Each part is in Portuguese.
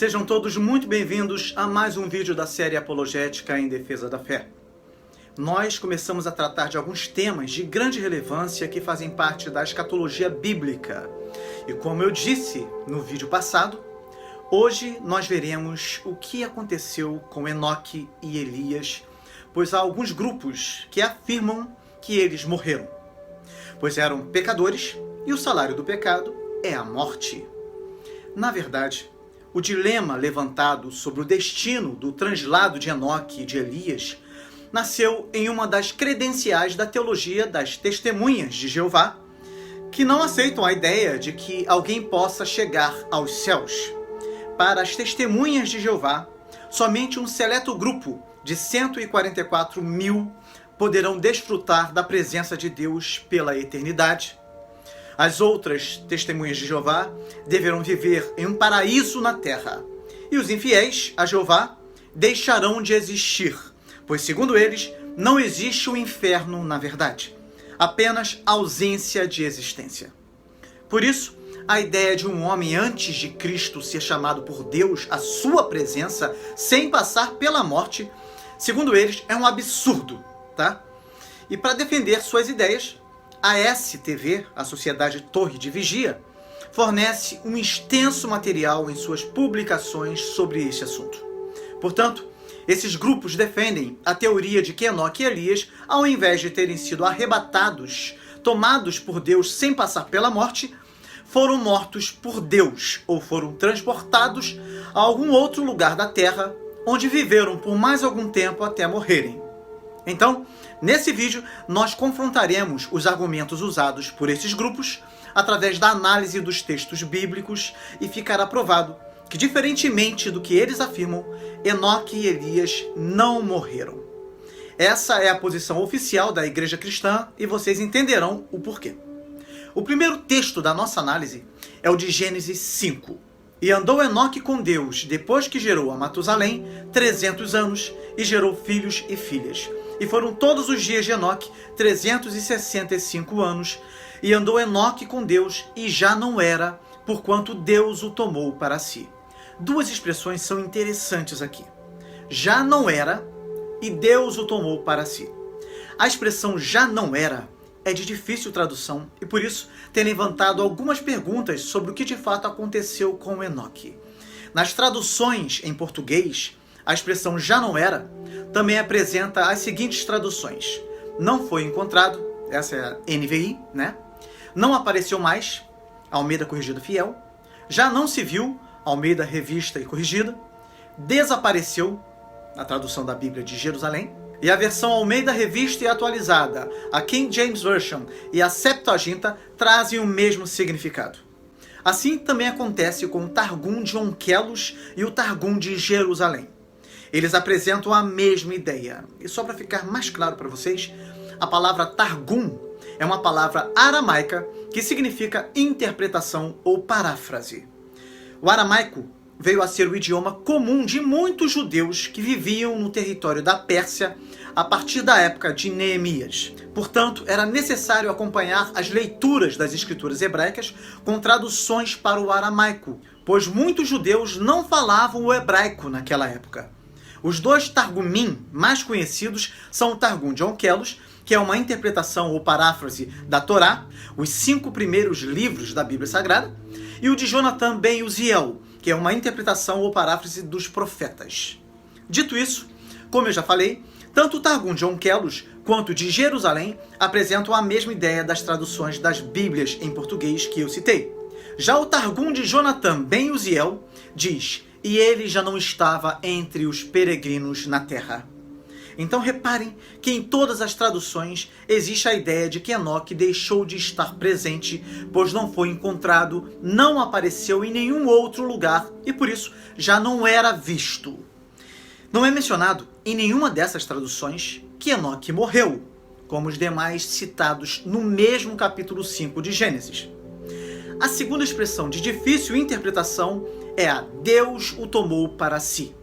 Sejam todos muito bem-vindos a mais um vídeo da série Apologética em Defesa da Fé. Nós começamos a tratar de alguns temas de grande relevância que fazem parte da escatologia bíblica. E como eu disse no vídeo passado, hoje nós veremos o que aconteceu com Enoque e Elias, pois há alguns grupos que afirmam que eles morreram, pois eram pecadores e o salário do pecado é a morte. Na verdade, o dilema levantado sobre o destino do translado de Enoque e de Elias nasceu em uma das credenciais da teologia das testemunhas de Jeová, que não aceitam a ideia de que alguém possa chegar aos céus. Para as testemunhas de Jeová, somente um seleto grupo de 144 mil poderão desfrutar da presença de Deus pela eternidade. As outras testemunhas de Jeová deverão viver em um paraíso na terra. E os infiéis a Jeová deixarão de existir, pois, segundo eles, não existe o inferno na verdade, apenas ausência de existência. Por isso, a ideia de um homem antes de Cristo ser chamado por Deus à sua presença sem passar pela morte, segundo eles, é um absurdo, tá? E para defender suas ideias, a STV, a Sociedade Torre de Vigia, fornece um extenso material em suas publicações sobre este assunto. Portanto, esses grupos defendem a teoria de que Enoque e Elias, ao invés de terem sido arrebatados, tomados por Deus sem passar pela morte, foram mortos por Deus ou foram transportados a algum outro lugar da terra, onde viveram por mais algum tempo até morrerem. Então, nesse vídeo, nós confrontaremos os argumentos usados por esses grupos através da análise dos textos bíblicos e ficará provado que, diferentemente do que eles afirmam, Enoque e Elias não morreram. Essa é a posição oficial da Igreja Cristã e vocês entenderão o porquê. O primeiro texto da nossa análise é o de Gênesis 5. E andou Enoque com Deus, depois que gerou a Matusalém, 300 anos, e gerou filhos e filhas. E foram todos os dias de Enoque 365 anos, e andou Enoque com Deus, e já não era, porquanto Deus o tomou para si. Duas expressões são interessantes aqui. Já não era, e Deus o tomou para si. A expressão já não era é de difícil tradução e por isso tem levantado algumas perguntas sobre o que de fato aconteceu com Enoque. Nas traduções em português, a expressão já não era também apresenta as seguintes traduções: não foi encontrado, essa é a NVI, né? Não apareceu mais, Almeida Corrigida Fiel. Já não se viu, Almeida Revista e Corrigida. Desapareceu, a tradução da Bíblia de Jerusalém. E a versão Almeida Revista e Atualizada, a King James Version e a Septuaginta trazem o mesmo significado. Assim também acontece com o Targum de Onkelos e o Targum de Jerusalém. Eles apresentam a mesma ideia. E só para ficar mais claro para vocês, a palavra Targum é uma palavra aramaica que significa interpretação ou paráfrase. O aramaico veio a ser o idioma comum de muitos judeus que viviam no território da Pérsia a partir da época de Neemias. Portanto, era necessário acompanhar as leituras das escrituras hebraicas com traduções para o aramaico, pois muitos judeus não falavam o hebraico naquela época. Os dois Targumim mais conhecidos são o Targum de Onkelos, que é uma interpretação ou paráfrase da Torá, os 5 primeiros livros da Bíblia Sagrada, e o de Jonathan ben Uziel, que é uma interpretação ou paráfrase dos profetas. Dito isso, como eu já falei, tanto o Targum de Onkelos quanto o de Jerusalém apresentam a mesma ideia das traduções das Bíblias em português que eu citei. Já o Targum de Jonathan ben Uziel diz: e ele já não estava entre os peregrinos na terra. Então reparem que em todas as traduções existe a ideia de que Enoque deixou de estar presente, pois não foi encontrado, não apareceu em nenhum outro lugar e por isso já não era visto. Não é mencionado em nenhuma dessas traduções que Enoque morreu, como os demais citados no mesmo capítulo 5 de Gênesis. A segunda expressão de difícil interpretação é a Deus o tomou para si.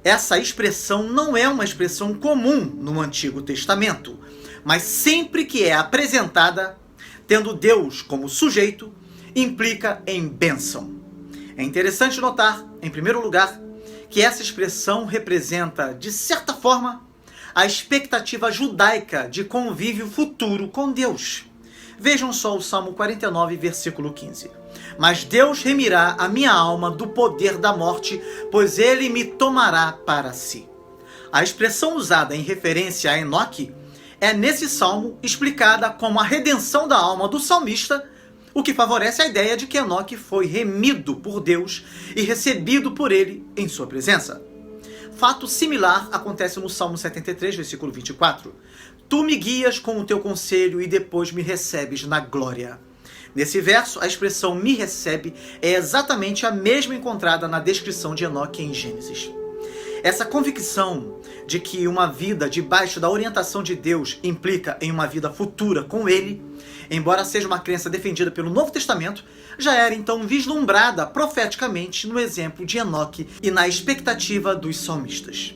Essa expressão não é uma expressão comum no Antigo Testamento, mas sempre que é apresentada, tendo Deus como sujeito, implica em bênção. É interessante notar, em primeiro lugar, que essa expressão representa, de certa forma, a expectativa judaica de convívio futuro com Deus. Vejam só o Salmo 49, versículo 15. Mas Deus remirá a minha alma do poder da morte, pois ele me tomará para si. A expressão usada em referência a Enoque é nesse salmo explicada como a redenção da alma do salmista, o que favorece a ideia de que Enoque foi remido por Deus e recebido por ele em sua presença. Fato similar acontece no Salmo 73, versículo 24. Tu me guias com o teu conselho e depois me recebes na glória. Nesse verso, a expressão me recebe é exatamente a mesma encontrada na descrição de Enoque em Gênesis. Essa convicção de que uma vida debaixo da orientação de Deus implica em uma vida futura com Ele, embora seja uma crença defendida pelo Novo Testamento, já era então vislumbrada profeticamente no exemplo de Enoque e na expectativa dos salmistas.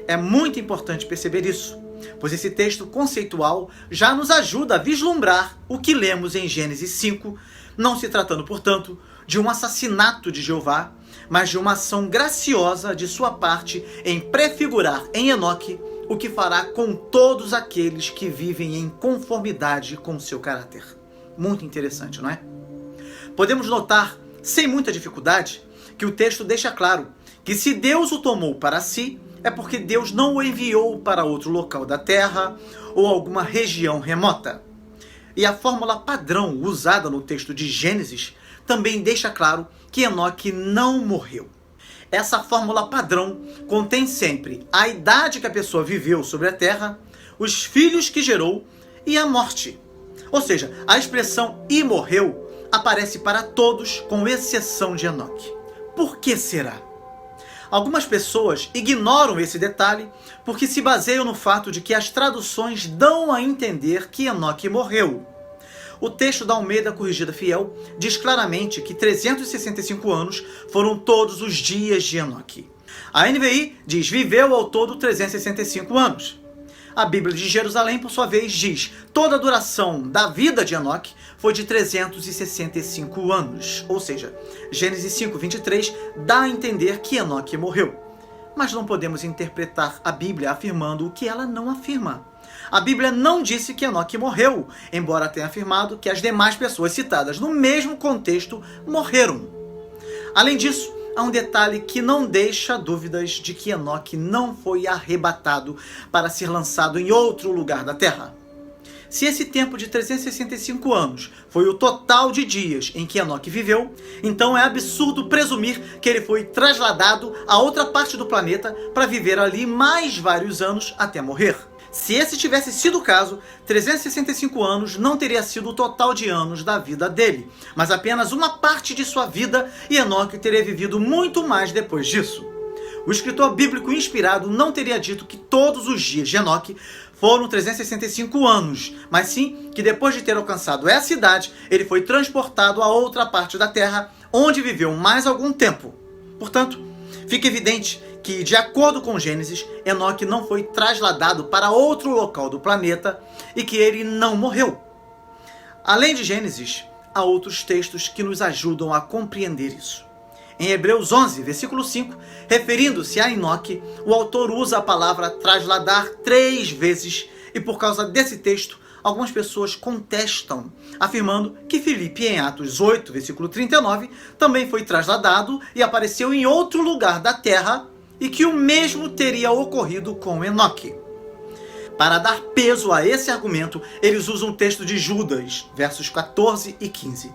É muito importante perceber isso, pois esse texto conceitual já nos ajuda a vislumbrar o que lemos em Gênesis 5, não se tratando, portanto, de um assassinato de Jeová, mas de uma ação graciosa de sua parte em prefigurar em Enoque o que fará com todos aqueles que vivem em conformidade com seu caráter. Muito interessante, não é? Podemos notar, sem muita dificuldade, que o texto deixa claro que se Deus o tomou para si, é porque Deus não o enviou para outro local da terra ou alguma região remota. E a fórmula padrão usada no texto de Gênesis também deixa claro que Enoque não morreu. Essa fórmula padrão contém sempre a idade que a pessoa viveu sobre a terra, os filhos que gerou e a morte. Ou seja, a expressão "e morreu" aparece para todos, com exceção de Enoque. Por que será? Algumas pessoas ignoram esse detalhe porque se baseiam no fato de que as traduções dão a entender que Enoque morreu. O texto da Almeida Corrigida Fiel diz claramente que 365 anos foram todos os dias de Enoque. A NVI diz viveu ao todo 365 anos. A Bíblia de Jerusalém, por sua vez, diz toda a duração da vida de Enoque foi de 365 anos. Ou seja, Gênesis 5, 23 dá a entender que Enoque morreu. Mas não podemos interpretar a Bíblia afirmando o que ela não afirma. A Bíblia não disse que Enoque morreu, embora tenha afirmado que as demais pessoas citadas no mesmo contexto morreram. Além disso, há um detalhe que não deixa dúvidas de que Enoque não foi arrebatado para ser lançado em outro lugar da terra. Se esse tempo de 365 anos foi o total de dias em que Enoque viveu, então é absurdo presumir que ele foi trasladado a outra parte do planeta para viver ali mais vários anos até morrer. Se esse tivesse sido o caso, 365 anos não teria sido o total de anos da vida dele, mas apenas uma parte de sua vida, e Enoque teria vivido muito mais depois disso. O escritor bíblico inspirado não teria dito que todos os dias de Enoque foram 365 anos, mas sim que depois de ter alcançado essa idade, ele foi transportado a outra parte da terra, onde viveu mais algum tempo. Portanto, fica evidente que, de acordo com Gênesis, Enoque não foi trasladado para outro local do planeta e que ele não morreu. Além de Gênesis, há outros textos que nos ajudam a compreender isso. Em Hebreus 11, versículo 5, referindo-se a Enoque, o autor usa a palavra trasladar 3 vezes e por causa desse texto, algumas pessoas contestam, afirmando que Filipe, em Atos 8, versículo 39, também foi trasladado e apareceu em outro lugar da terra e que o mesmo teria ocorrido com Enoque. Para dar peso a esse argumento, eles usam o texto de Judas, versos 14 e 15.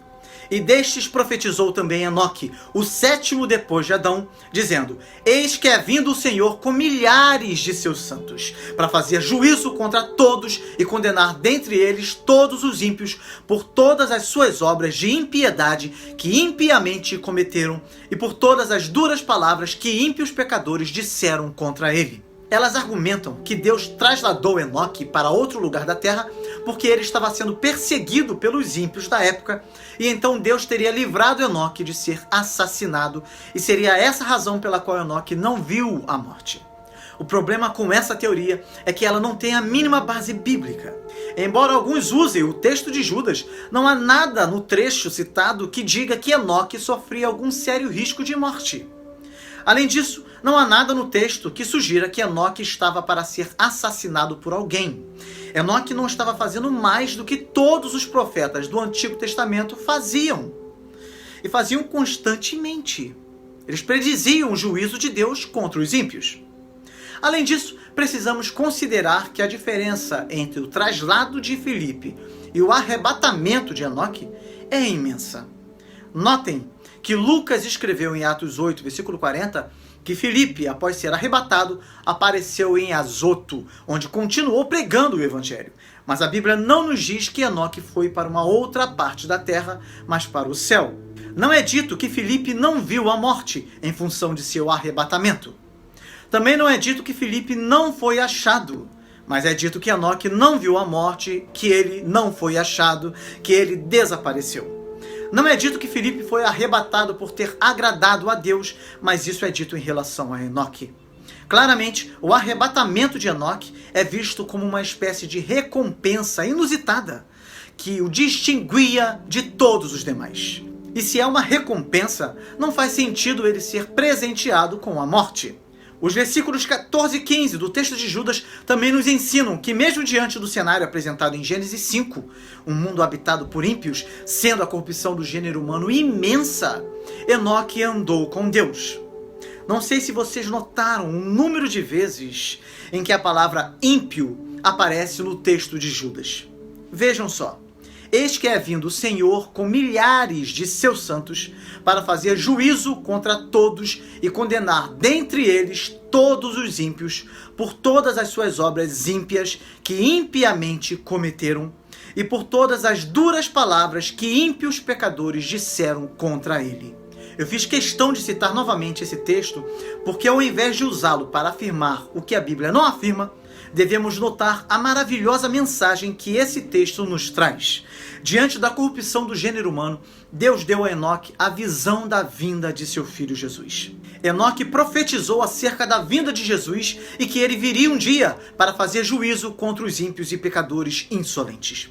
E destes profetizou também Enoque, o 7º depois de Adão, dizendo: Eis que é vindo o Senhor com milhares de seus santos, para fazer juízo contra todos e condenar dentre eles todos os ímpios por todas as suas obras de impiedade que impiamente cometeram e por todas as duras palavras que ímpios pecadores disseram contra ele. Elas argumentam que Deus trasladou Enoque para outro lugar da terra porque ele estava sendo perseguido pelos ímpios da época e então Deus teria livrado Enoque de ser assassinado e seria essa a razão pela qual Enoque não viu a morte. O problema com essa teoria é que ela não tem a mínima base bíblica. Embora alguns usem o texto de Judas, não há nada no trecho citado que diga que Enoque sofria algum sério risco de morte. Além disso, não há nada no texto que sugira que Enoque estava para ser assassinado por alguém. Enoque não estava fazendo mais do que todos os profetas do Antigo Testamento faziam. E faziam constantemente. Eles prediziam o juízo de Deus contra os ímpios. Além disso, precisamos considerar que a diferença entre o traslado de Filipe e o arrebatamento de Enoque é imensa. Notem que Lucas escreveu em Atos 8, versículo 40, que Filipe, após ser arrebatado, apareceu em Azoto, onde continuou pregando o evangelho. Mas a Bíblia não nos diz que Enoque foi para uma outra parte da terra, mas para o céu. Não é dito que Filipe não viu a morte em função de seu arrebatamento. Também não é dito que Filipe não foi achado, mas é dito que Enoque não viu a morte, que ele não foi achado, que ele desapareceu. Não é dito que Filipe foi arrebatado por ter agradado a Deus, mas isso é dito em relação a Enoque. Claramente, o arrebatamento de Enoque é visto como uma espécie de recompensa inusitada, que o distinguia de todos os demais. E se é uma recompensa, não faz sentido ele ser presenteado com a morte. Os versículos 14 e 15 do texto de Judas também nos ensinam que mesmo diante do cenário apresentado em Gênesis 5, um mundo habitado por ímpios, sendo a corrupção do gênero humano imensa, Enoque andou com Deus. Não sei se vocês notaram o número de vezes em que a palavra ímpio aparece no texto de Judas. Vejam só. Eis que é vindo o Senhor com milhares de seus santos para fazer juízo contra todos e condenar dentre eles todos os ímpios por todas as suas obras ímpias que impiamente cometeram e por todas as duras palavras que ímpios pecadores disseram contra ele. Eu fiz questão de citar novamente esse texto porque, ao invés de usá-lo para afirmar o que a Bíblia não afirma, devemos notar a maravilhosa mensagem que esse texto nos traz. Diante da corrupção do gênero humano, Deus deu a Enoque a visão da vinda de seu filho Jesus. Enoque profetizou acerca da vinda de Jesus e que ele viria um dia para fazer juízo contra os ímpios e pecadores insolentes.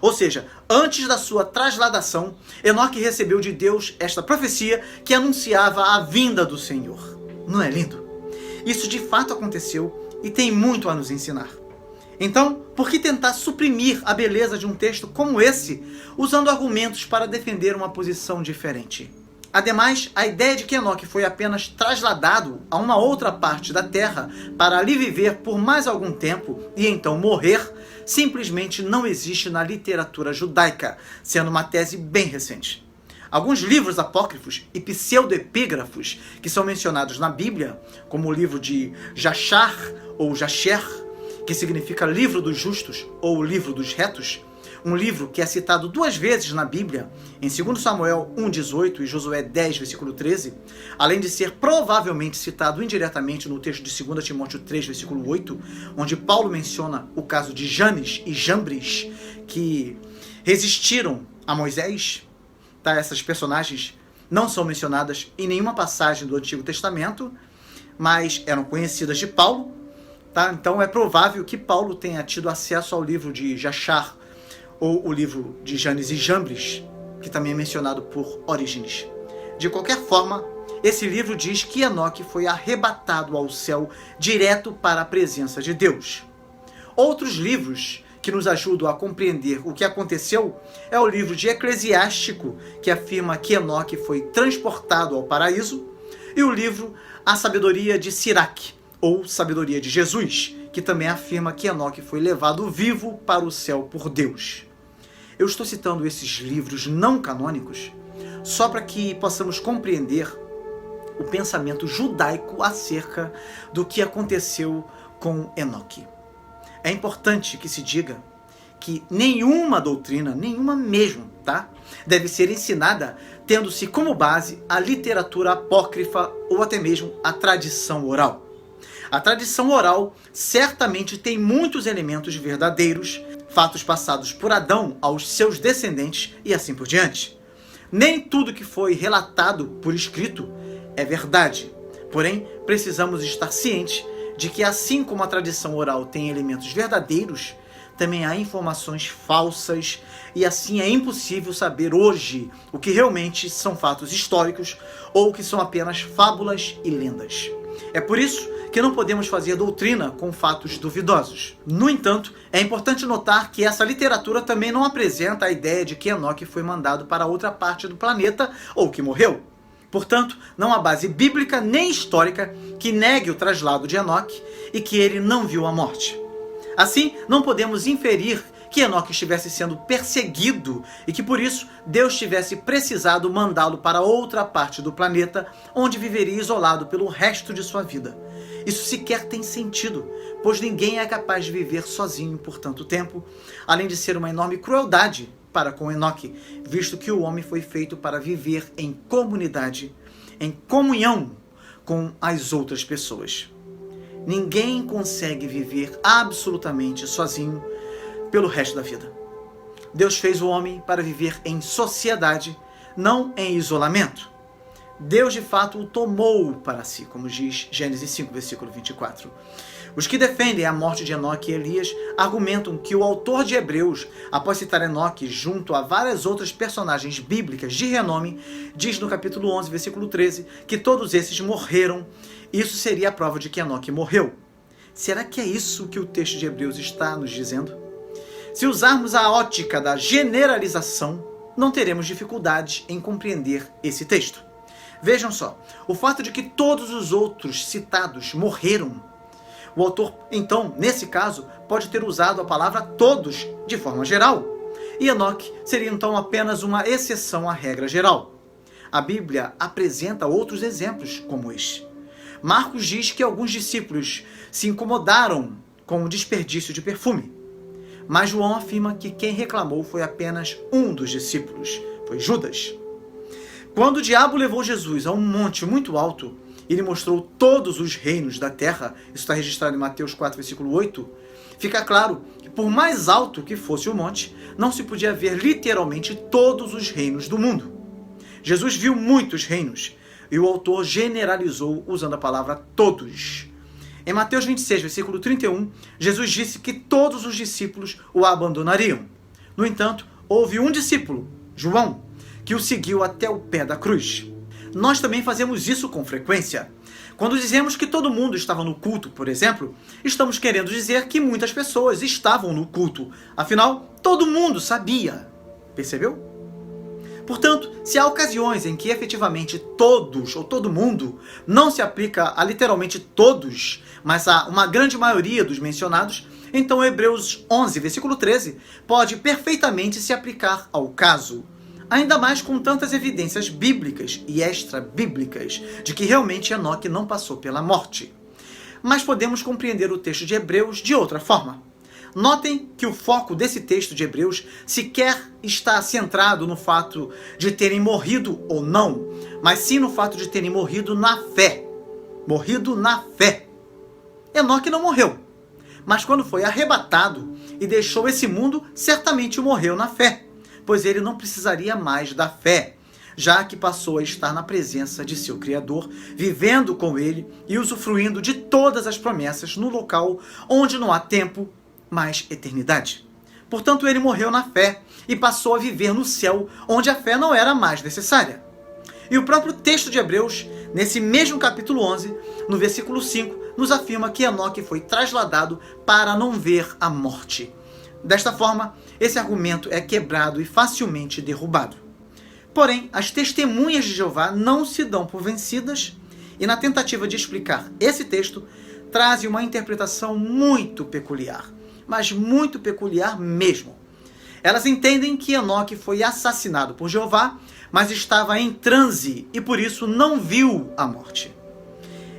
Ou seja, antes da sua trasladação, Enoque recebeu de Deus esta profecia que anunciava a vinda do Senhor. Não é lindo? Isso de fato aconteceu e tem muito a nos ensinar. Então, por que tentar suprimir a beleza de um texto como esse, usando argumentos para defender uma posição diferente? Ademais, a ideia de que Enoque foi apenas trasladado a uma outra parte da terra para ali viver por mais algum tempo e então morrer, simplesmente não existe na literatura judaica, sendo uma tese bem recente. Alguns livros apócrifos e pseudoepígrafos que são mencionados na Bíblia, como o livro de Jachar ou Jacher, que significa livro dos justos ou livro dos retos, um livro que é citado 2 vezes na Bíblia, em 2 Samuel 1,18 e Josué 10, versículo 13, além de ser provavelmente citado indiretamente no texto de 2 Timóteo 3, versículo 8, onde Paulo menciona o caso de Janes e Jambres, que resistiram a Moisés. Tá? Essas personagens não são mencionadas em nenhuma passagem do Antigo Testamento, mas eram conhecidas de Paulo. Tá? Então é provável que Paulo tenha tido acesso ao livro de Jachar, ou o livro de Janes e Jambres, que também é mencionado por Orígenes. De qualquer forma, esse livro diz que Enoque foi arrebatado ao céu direto para a presença de Deus. Outros livros que nos ajudam a compreender o que aconteceu é o livro de Eclesiástico, que afirma que Enoque foi transportado ao paraíso, e o livro A Sabedoria de Siraque, ou Sabedoria de Jesus, que também afirma que Enoque foi levado vivo para o céu por Deus. Eu estou citando esses livros não canônicos só para que possamos compreender o pensamento judaico acerca do que aconteceu com Enoque. É importante que se diga que nenhuma doutrina, nenhuma mesmo, tá, deve ser ensinada tendo-se como base a literatura apócrifa ou até mesmo a tradição oral. A tradição oral certamente tem muitos elementos verdadeiros, fatos passados por Adão aos seus descendentes e assim por diante. Nem tudo que foi relatado por escrito é verdade, porém precisamos estar cientes de que assim como a tradição oral tem elementos verdadeiros, também há informações falsas, e assim é impossível saber hoje o que realmente são fatos históricos ou o que são apenas fábulas e lendas. É por isso que não podemos fazer doutrina com fatos duvidosos. No entanto, é importante notar que essa literatura também não apresenta a ideia de que Enoque foi mandado para outra parte do planeta ou que morreu. Portanto, não há base bíblica nem histórica que negue o traslado de Enoque e que ele não viu a morte. Assim, não podemos inferir que Enoque estivesse sendo perseguido e que por isso Deus tivesse precisado mandá-lo para outra parte do planeta, onde viveria isolado pelo resto de sua vida. Isso sequer tem sentido, pois ninguém é capaz de viver sozinho por tanto tempo, além de ser uma enorme crueldade para com Enoque, visto que o homem foi feito para viver em comunidade, em comunhão com as outras pessoas. Ninguém consegue viver absolutamente sozinho pelo resto da vida. Deus fez o homem para viver em sociedade, não em isolamento. Deus de fato o tomou para si, como diz Gênesis 5, versículo 24. Os que defendem a morte de Enoque e Elias argumentam que o autor de Hebreus, após citar Enoque junto a várias outras personagens bíblicas de renome, diz no capítulo 11, versículo 13, que todos esses morreram. Isso seria a prova de que Enoque morreu. Será que é isso que o texto de Hebreus está nos dizendo? Se usarmos a ótica da generalização, não teremos dificuldade em compreender esse texto. Vejam só, o fato de que todos os outros citados morreram, o autor, então, nesse caso, pode ter usado a palavra todos de forma geral. E Enoque seria então apenas uma exceção à regra geral. A Bíblia apresenta outros exemplos como este. Marcos diz que alguns discípulos se incomodaram com o desperdício de perfume. Mas João afirma que quem reclamou foi apenas um dos discípulos, foi Judas. Quando o diabo levou Jesus a um monte muito alto, ele mostrou todos os reinos da terra, isso está registrado em Mateus 4, versículo 8, fica claro que por mais alto que fosse o monte, não se podia ver literalmente todos os reinos do mundo. Jesus viu muitos reinos, e o autor generalizou usando a palavra todos. Em Mateus 26, versículo 31, Jesus disse que todos os discípulos o abandonariam. No entanto, houve um discípulo, João, que o seguiu até o pé da cruz. Nós também fazemos isso com frequência. Quando dizemos que todo mundo estava no culto, por exemplo, estamos querendo dizer que muitas pessoas estavam no culto. Afinal, todo mundo sabia. Percebeu? Portanto, se há ocasiões em que efetivamente todos ou todo mundo não se aplica a literalmente todos, mas a uma grande maioria dos mencionados, então Hebreus 11, versículo 13, pode perfeitamente se aplicar ao caso. Ainda mais com tantas evidências bíblicas e extra-bíblicas de que realmente Enoque não passou pela morte. Mas podemos compreender o texto de Hebreus de outra forma. Notem que o foco desse texto de Hebreus sequer está centrado no fato de terem morrido ou não, mas sim no fato de terem morrido na fé. Morrido na fé. Enoque não morreu, mas quando foi arrebatado e deixou esse mundo, certamente morreu na fé, pois ele não precisaria mais da fé, já que passou a estar na presença de seu Criador, vivendo com ele e usufruindo de todas as promessas no local onde não há tempo, mas eternidade. Portanto, ele morreu na fé e passou a viver no céu, onde a fé não era mais necessária. E o próprio texto de Hebreus, nesse mesmo capítulo 11, no versículo 5, nos afirma que Enoque foi trasladado para não ver a morte. Desta forma, esse argumento é quebrado e facilmente derrubado. Porém, as testemunhas de Jeová não se dão por vencidas e, na tentativa de explicar esse texto, trazem uma interpretação muito peculiar, mas muito peculiar mesmo. Elas entendem que Enoque foi assassinado por Jeová, mas estava em transe e por isso não viu a morte.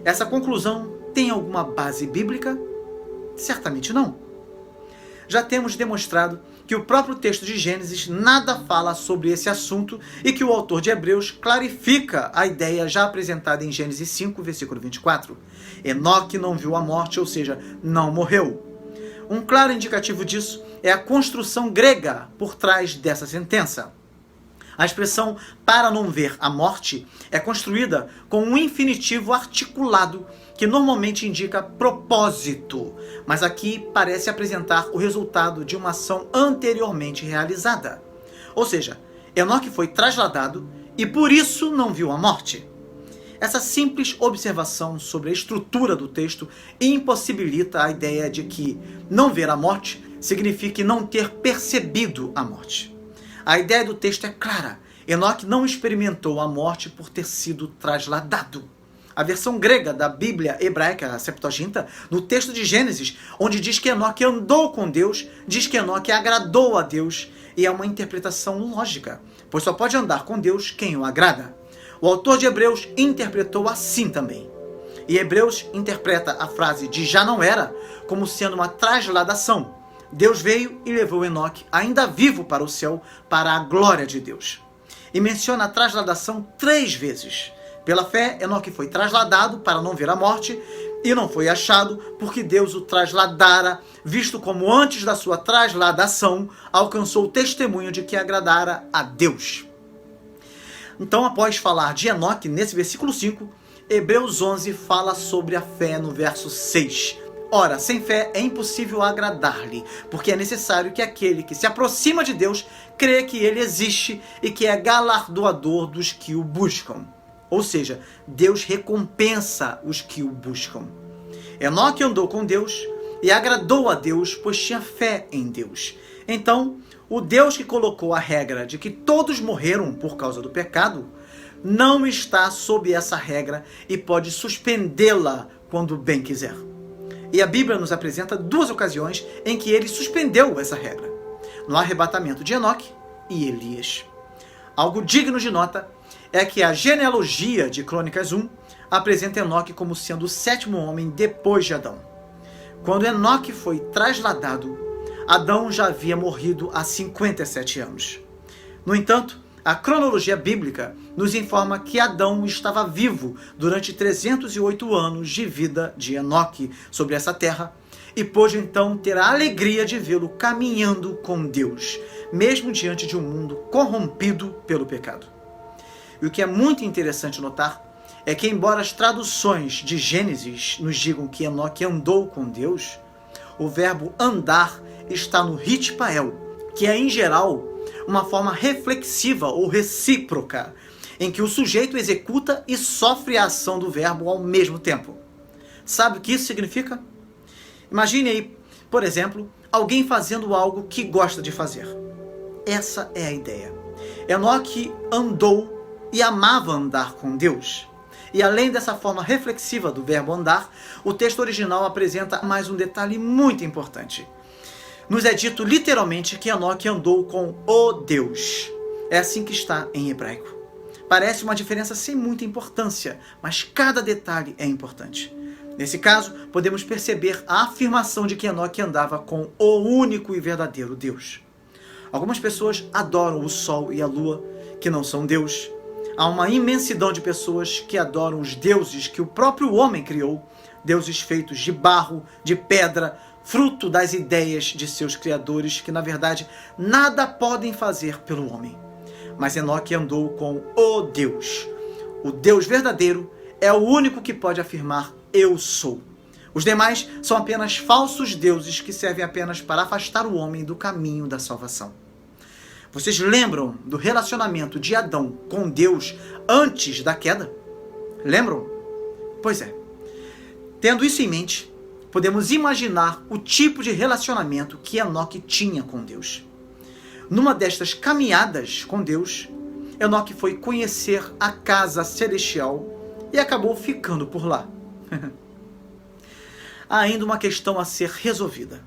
Essa conclusão tem alguma base bíblica? Certamente não. Já temos demonstrado que o próprio texto de Gênesis nada fala sobre esse assunto e que o autor de Hebreus clarifica a ideia já apresentada em Gênesis 5, versículo 24. Enoque não viu a morte, ou seja, não morreu. Um claro indicativo disso é a construção grega por trás dessa sentença. A expressão para não ver a morte é construída com um infinitivo articulado que normalmente indica propósito, mas aqui parece apresentar o resultado de uma ação anteriormente realizada. Ou seja, Enoque foi trasladado e por isso não viu a morte. Essa simples observação sobre a estrutura do texto impossibilita a ideia de que não ver a morte signifique não ter percebido a morte. A ideia do texto é clara. Enoque não experimentou a morte por ter sido trasladado. A versão grega da Bíblia hebraica, a Septuaginta, no texto de Gênesis, onde diz que Enoque andou com Deus, diz que Enoque agradou a Deus, e é uma interpretação lógica, pois só pode andar com Deus quem o agrada. O autor de Hebreus interpretou assim também. E Hebreus interpreta a frase de já não era como sendo uma trasladação. Deus veio e levou Enoque, ainda vivo, para o céu, para a glória de Deus. E menciona a trasladação 3 vezes. Pela fé, Enoque foi trasladado para não ver a morte, e não foi achado porque Deus o trasladara, visto como antes da sua trasladação alcançou o testemunho de que agradara a Deus. Então, após falar de Enoque, nesse versículo 5, Hebreus 11 fala sobre a fé no verso 6. Ora, sem fé é impossível agradar-lhe, porque é necessário que aquele que se aproxima de Deus creia que ele existe e que é galardoador dos que o buscam. Ou seja, Deus recompensa os que o buscam. Enoque andou com Deus e agradou a Deus, pois tinha fé em Deus. Então, o Deus que colocou a regra de que todos morreram por causa do pecado, não está sob essa regra e pode suspendê-la quando bem quiser. E a Bíblia nos apresenta 2 ocasiões em que ele suspendeu essa regra: no arrebatamento de Enoque e Elias. Algo digno de nota é que a genealogia de Crônicas 1 apresenta Enoque como sendo o 7º homem depois de Adão. Quando Enoque foi trasladado, Adão já havia morrido há 57 anos. No entanto, a cronologia bíblica nos informa que Adão estava vivo durante 308 anos de vida de Enoque sobre essa terra e pôde então ter a alegria de vê-lo caminhando com Deus, mesmo diante de um mundo corrompido pelo pecado. E o que é muito interessante notar é que, embora as traduções de Gênesis nos digam que Enoque andou com Deus, o verbo andar está no hitpael, que é, em geral, uma forma reflexiva ou recíproca, em que o sujeito executa e sofre a ação do verbo ao mesmo tempo. Sabe o que isso significa? Imagine aí, por exemplo, alguém fazendo algo que gosta de fazer. Essa é a ideia. Enoque andou e amava andar com Deus. E além dessa forma reflexiva do verbo andar, o texto original apresenta mais um detalhe muito importante. Nos é dito literalmente que Enoque andou com o Deus. É assim que está em hebraico. Parece uma diferença sem muita importância, mas cada detalhe é importante. Nesse caso, podemos perceber a afirmação de que Enoque andava com o único e verdadeiro Deus. Algumas pessoas adoram o sol e a lua, que não são Deus. Há uma imensidão de pessoas que adoram os deuses que o próprio homem criou, deuses feitos de barro, de pedra, fruto das ideias de seus criadores, que na verdade nada podem fazer pelo homem. Mas Enoque andou com o Deus. O Deus verdadeiro é o único que pode afirmar: eu sou. Os demais são apenas falsos deuses que servem apenas para afastar o homem do caminho da salvação. Vocês lembram do relacionamento de Adão com Deus antes da queda? Lembram? Pois é. Tendo isso em mente, podemos imaginar o tipo de relacionamento que Enoque tinha com Deus. Numa destas caminhadas com Deus, Enoque foi conhecer a casa celestial e acabou ficando por lá. Há ainda uma questão a ser resolvida.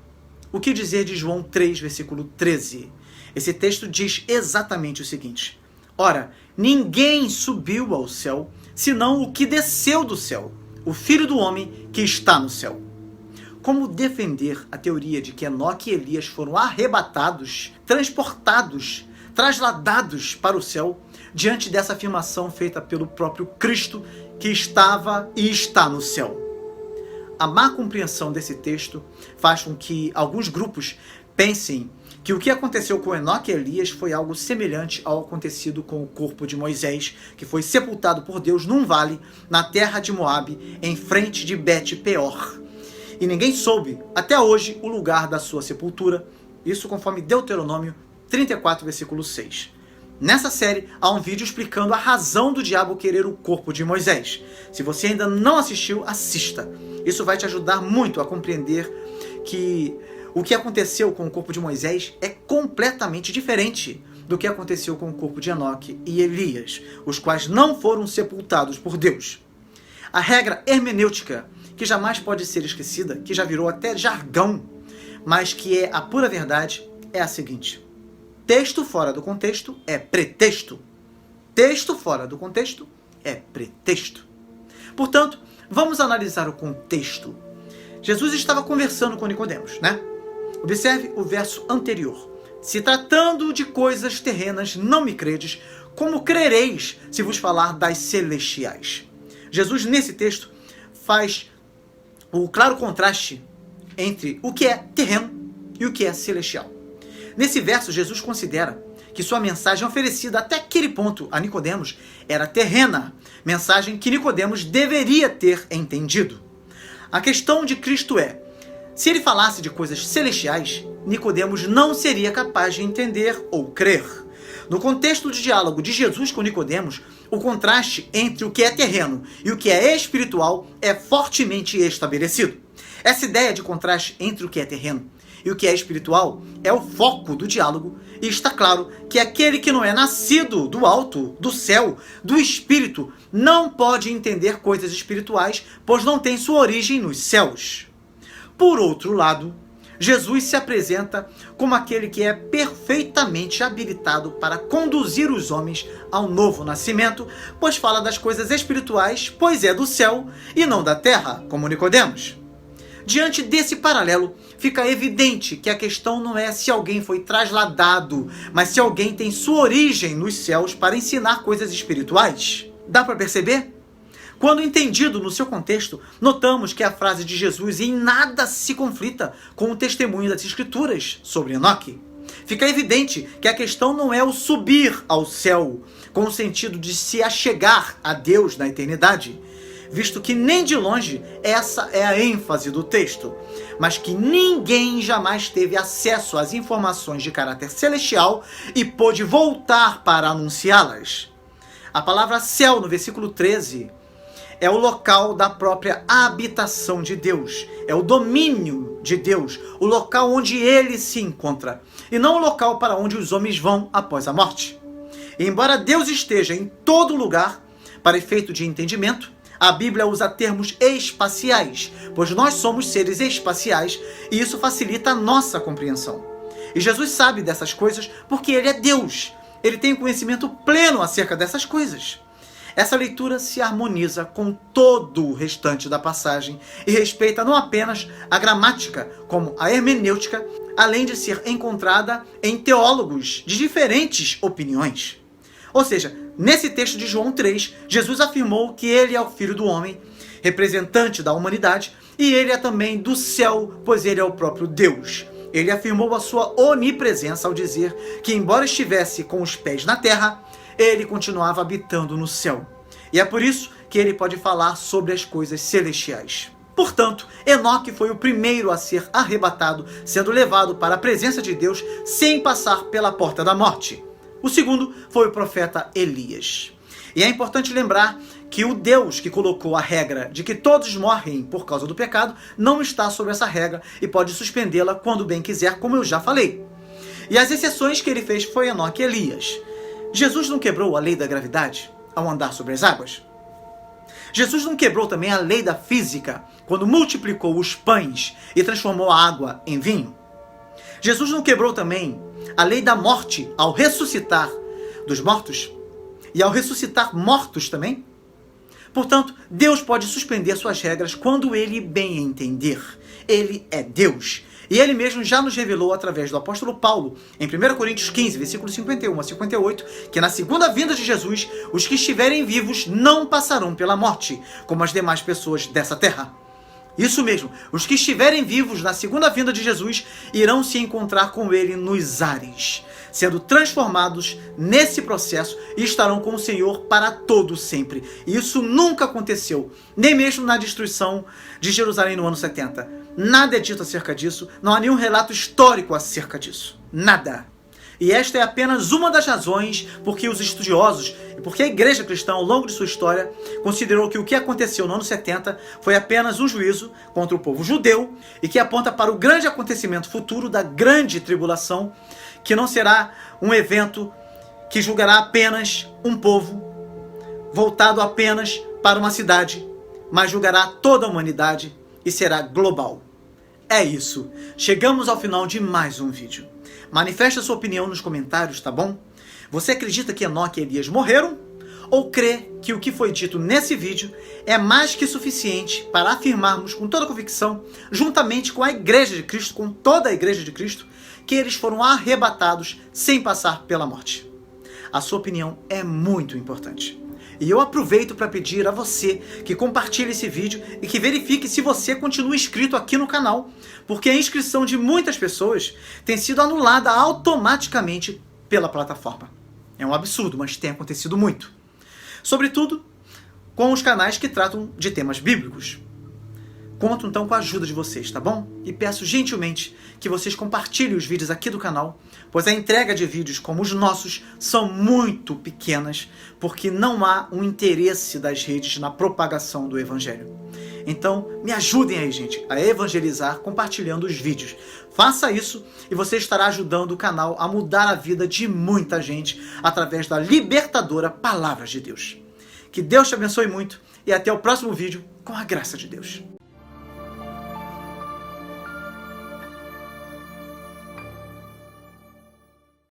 O que dizer de João 3, versículo 13? Esse texto diz exatamente o seguinte: ora, ninguém subiu ao céu, senão o que desceu do céu, o Filho do Homem que está no céu. Como defender a teoria de que Enoque e Elias foram arrebatados, transportados, trasladados para o céu, diante dessa afirmação feita pelo próprio Cristo, que estava e está no céu? A má compreensão desse texto faz com que alguns grupos pensem que o que aconteceu com Enoque e Elias foi algo semelhante ao acontecido com o corpo de Moisés, que foi sepultado por Deus num vale na terra de Moabe, em frente de Bet-peor. E ninguém soube, até hoje, o lugar da sua sepultura, isso conforme Deuteronômio 34, versículo 6. Nessa série, há um vídeo explicando a razão do diabo querer o corpo de Moisés. Se você ainda não assistiu, assista. Isso vai te ajudar muito a compreender que o que aconteceu com o corpo de Moisés é completamente diferente do que aconteceu com o corpo de Enoque e Elias, os quais não foram sepultados por Deus. A regra hermenêutica, que jamais pode ser esquecida, que já virou até jargão, mas que é a pura verdade, é a seguinte: texto fora do contexto é pretexto. Texto fora do contexto é pretexto. Portanto, vamos analisar o contexto. Jesus estava conversando com Nicodemos, né? Observe o verso anterior. Se tratando de coisas terrenas, não me credes, como crereis se vos falar das celestiais? Jesus, nesse texto, faz o claro contraste entre o que é terreno e o que é celestial. Nesse verso, Jesus considera que sua mensagem oferecida até aquele ponto a Nicodemos era terrena, mensagem que Nicodemos deveria ter entendido. A questão de Cristo é: se ele falasse de coisas celestiais, Nicodemos não seria capaz de entender ou crer. No contexto de diálogo de Jesus com Nicodemos, o contraste entre o que é terreno e o que é espiritual é fortemente estabelecido. Essa ideia de contraste entre o que é terreno e o que é espiritual é o foco do diálogo, e está claro que aquele que não é nascido do alto, do céu, do espírito, não pode entender coisas espirituais, pois não tem sua origem nos céus. Por outro lado, Jesus se apresenta como aquele que é perfeitamente habilitado para conduzir os homens ao novo nascimento, pois fala das coisas espirituais, pois é do céu e não da terra, como Nicodemos. Diante desse paralelo, fica evidente que a questão não é se alguém foi trasladado, mas se alguém tem sua origem nos céus para ensinar coisas espirituais. Dá para perceber? Quando entendido no seu contexto, notamos que a frase de Jesus em nada se conflita com o testemunho das Escrituras sobre Enoque. Fica evidente que a questão não é o subir ao céu, com o sentido de se achegar a Deus na eternidade, visto que nem de longe essa é a ênfase do texto, mas que ninguém jamais teve acesso às informações de caráter celestial e pôde voltar para anunciá-las. A palavra céu, no versículo 13, é o local da própria habitação de Deus, é o domínio de Deus, o local onde ele se encontra, e não o local para onde os homens vão após a morte. E embora Deus esteja em todo lugar, para efeito de entendimento, a Bíblia usa termos espaciais, pois nós somos seres espaciais e isso facilita a nossa compreensão. E Jesus sabe dessas coisas porque ele é Deus. Ele tem conhecimento pleno acerca dessas coisas. Essa leitura se harmoniza com todo o restante da passagem e respeita não apenas a gramática, como a hermenêutica, além de ser encontrada em teólogos de diferentes opiniões. Ou seja, nesse texto de João 3, Jesus afirmou que ele é o Filho do Homem, representante da humanidade, e ele é também do céu, pois ele é o próprio Deus. Ele afirmou a sua onipresença ao dizer que, embora estivesse com os pés na terra, ele continuava habitando no céu. E é por isso que ele pode falar sobre as coisas celestiais. Portanto, Enoque foi o primeiro a ser arrebatado, sendo levado para a presença de Deus sem passar pela porta da morte. O segundo foi o profeta Elias. E é importante lembrar que o Deus que colocou a regra de que todos morrem por causa do pecado não está sobre essa regra e pode suspendê-la quando bem quiser, como eu já falei. E as exceções que ele fez foi Enoque e Elias. Jesus não quebrou a lei da gravidade ao andar sobre as águas? Jesus não quebrou também a lei da física quando multiplicou os pães e transformou a água em vinho? Jesus não quebrou também a lei da morte ao ressuscitar dos mortos? E ao ressuscitar mortos também? Portanto, Deus pode suspender suas regras quando ele bem entender. Ele é Deus. E ele mesmo já nos revelou através do apóstolo Paulo, em 1 Coríntios 15, versículos 51 a 58, que na segunda vinda de Jesus, os que estiverem vivos não passarão pela morte, como as demais pessoas dessa terra. Isso mesmo, os que estiverem vivos na segunda vinda de Jesus irão se encontrar com ele nos ares, sendo transformados nesse processo e estarão com o Senhor para todo sempre. Isso nunca aconteceu, nem mesmo na destruição de Jerusalém no ano 70. Nada é dito acerca disso, não há nenhum relato histórico acerca disso. Nada. E esta é apenas uma das razões porque os estudiosos e porque a igreja cristã, ao longo de sua história, considerou que o que aconteceu no ano 70 foi apenas um juízo contra o povo judeu e que aponta para o grande acontecimento futuro da grande tribulação, que não será um evento que julgará apenas um povo, voltado apenas para uma cidade, mas julgará toda a humanidade e será global. É isso. Chegamos ao final de mais um vídeo. Manifeste a sua opinião nos comentários, tá bom? Você acredita que Enoque e Elias morreram? Ou crê que o que foi dito nesse vídeo é mais que suficiente para afirmarmos com toda convicção, juntamente com a Igreja de Cristo, com toda a Igreja de Cristo, que eles foram arrebatados sem passar pela morte? A sua opinião é muito importante. E eu aproveito para pedir a você que compartilhe esse vídeo e que verifique se você continua inscrito aqui no canal, porque a inscrição de muitas pessoas tem sido anulada automaticamente pela plataforma. É um absurdo, mas tem acontecido muito. Sobretudo com os canais que tratam de temas bíblicos. Conto então com a ajuda de vocês, tá bom? E peço gentilmente que vocês compartilhem os vídeos aqui do canal, pois a entrega de vídeos como os nossos são muito pequenas, porque não há um interesse das redes na propagação do Evangelho. Então, me ajudem aí, gente, a evangelizar compartilhando os vídeos. Faça isso e você estará ajudando o canal a mudar a vida de muita gente através da libertadora Palavra de Deus. Que Deus te abençoe muito e até o próximo vídeo com a graça de Deus.